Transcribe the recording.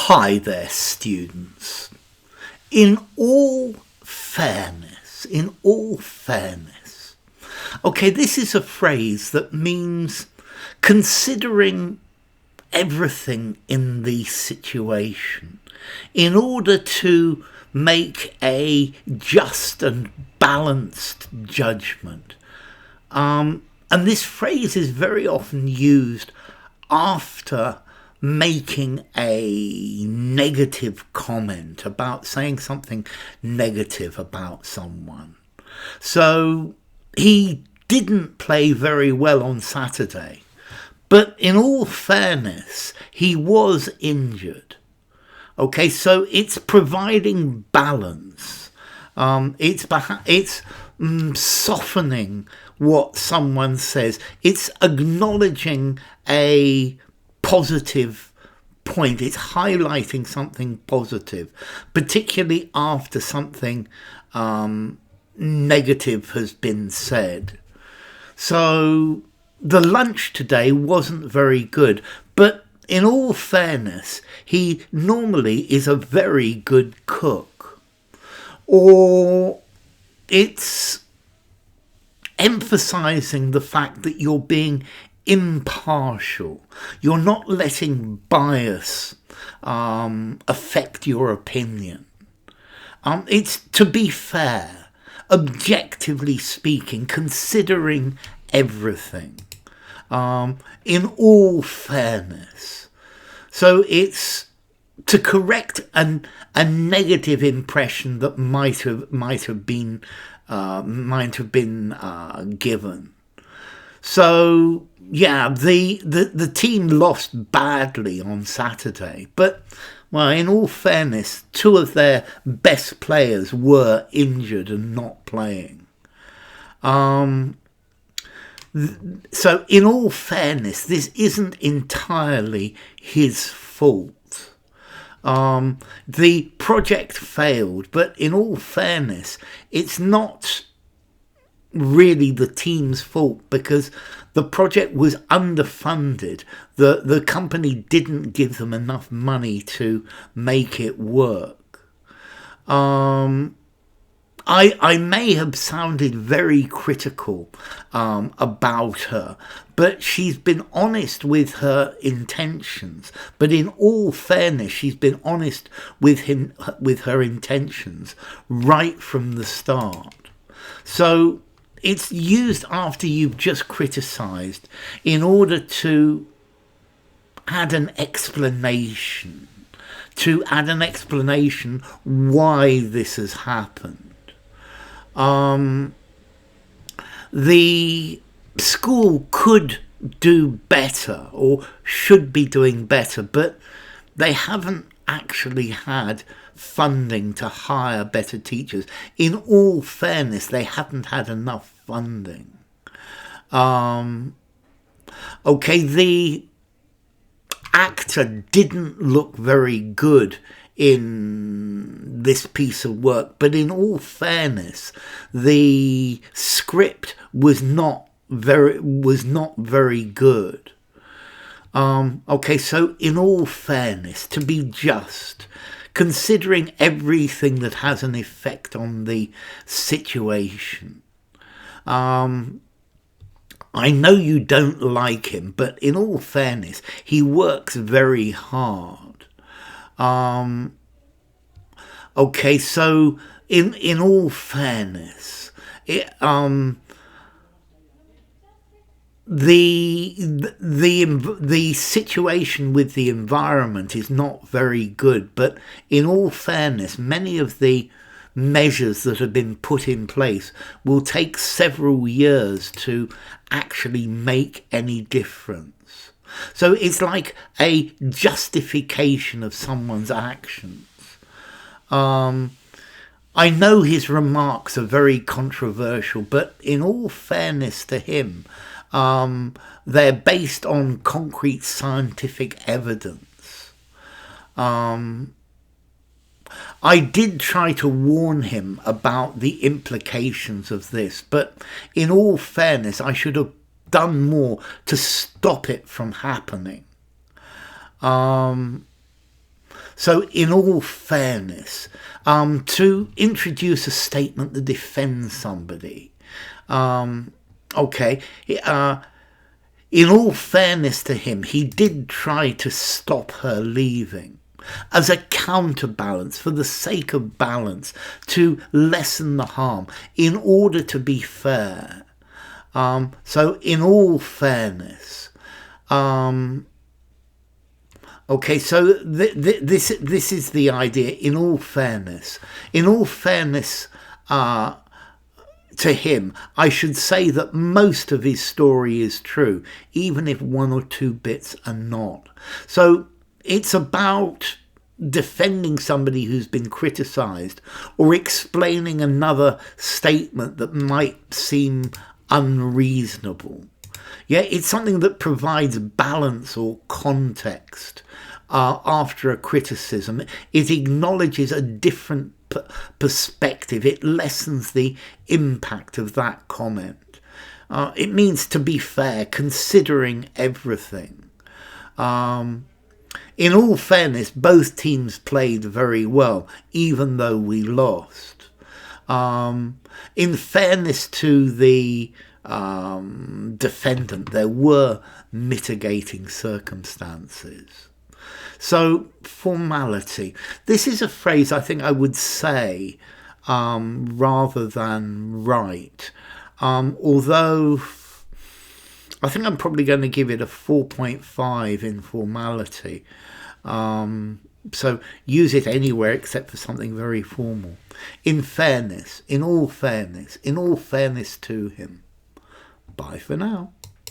Hi there, students. In all fairness, okay, this is a phrase that means considering everything in the situation in order to make a just and balanced judgment. And this phrase is very often used after making a negative comment about saying something negative about someone. So he didn't play very well on Saturday, but in all fairness, he was injured. Okay, so it's providing balance. It's softening what someone says. It's acknowledging a positive point. It's highlighting something positive, particularly after something negative has been said. So the lunch today wasn't very good, but in all fairness, he normally is a very good cook. Or it's emphasizing the fact that you're being impartial. You're not letting bias affect your opinion. It's to be fair, objectively speaking, considering everything, in all fairness. So it's to correct a negative impression that might have been given. So yeah, the team lost badly on Saturday, but well, in all fairness, two of their best players were injured and not playing. So in all fairness, this isn't entirely his fault. The project failed, but in all fairness, it's not really the team's fault because the project was underfunded. The company didn't give them enough money to make it work. I may have sounded very critical about her, but she's been honest with her intentions. But in all fairness, she's been honest with her intentions right from the start. So it's used after you've just criticised in order to add an explanation, why this has happened. The school could do better or should be doing better, but they haven't actually had funding to hire better teachers. In all fairness, they haven't had enough funding. Okay, the actor didn't look very good in this piece of work, but in all fairness, the script was not very good. Okay, so in all fairness, to be just, considering everything that has an effect on the situation, I know you don't like him, but in all fairness, he works very hard. Okay, so in all fairness, the situation with the environment is not very good, but in all fairness, many of the measures that have been put in place will take several years to actually make any difference. So it's like a justification of someone's actions. I know his remarks are very controversial, but in all fairness to him, they're based on concrete scientific evidence. I did try to warn him about the implications of this, but in all fairness, I should have done more to stop it from happening. So in all fairness, to introduce a statement that defends somebody, okay, in all fairness to him, he did try to stop her leaving as a counterbalance, for the sake of balance, to lessen the harm, in order to be fair. So in all fairness, okay, so this is the idea. In all fairness, to him, I should say that most of his story is true, even if one or two bits are not. So it's about defending somebody who's been criticised, or explaining another statement that might seem unreasonable. Yeah, it's something that provides balance or context after a criticism. It acknowledges a different perspective. It lessens the impact of that comment. It means to be fair, considering everything. In all fairness, both teams played very well, even though we lost. In fairness to the defendant, there were mitigating circumstances. So, formality. This is a phrase I think I would say rather than write. Although I think I'm probably going to give it a 4.5 in formality. So use it anywhere except for something very formal. In fairness, in all fairness to him. Bye for now.